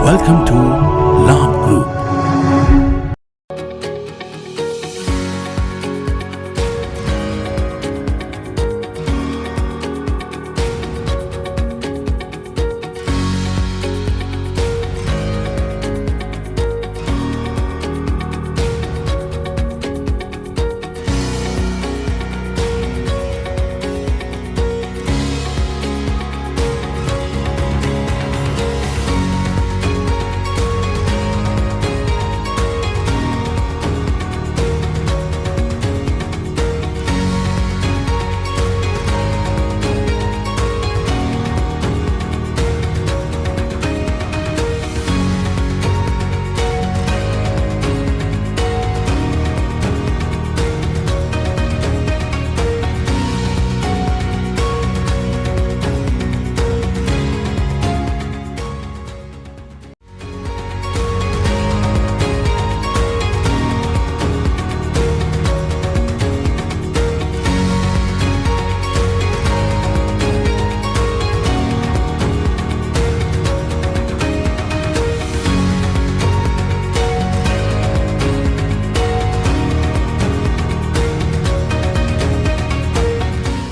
Welcome to Labh Group.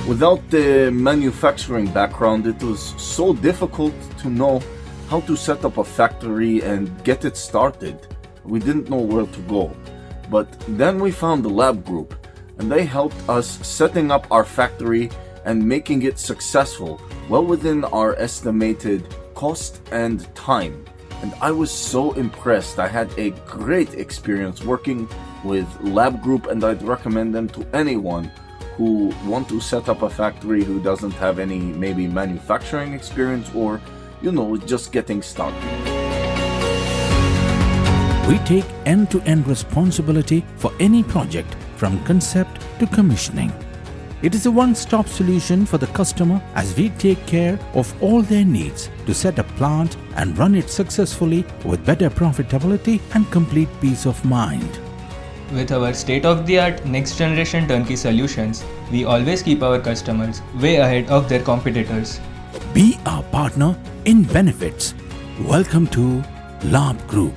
Without the manufacturing background, it was so difficult to know how to set up a factory and get it started. We didn't know where to go. But then we found the Labh Group, and they helped us setting up our factory and making it successful, well within our estimated cost and time. And I was so impressed. I had a great experience working with Labh Group, and I'd recommend them to anyone who want to set up a factory who doesn't have any maybe manufacturing experience or, just getting started. We take end-to-end responsibility for any project from concept to commissioning. It is a one-stop solution for the customer as we take care of all their needs to set a plant and run it successfully with better profitability and complete peace of mind. With our state-of-the-art next-generation turnkey solutions, we always keep our customers way ahead of their competitors. Be our partner in benefits. Welcome to Labh Group.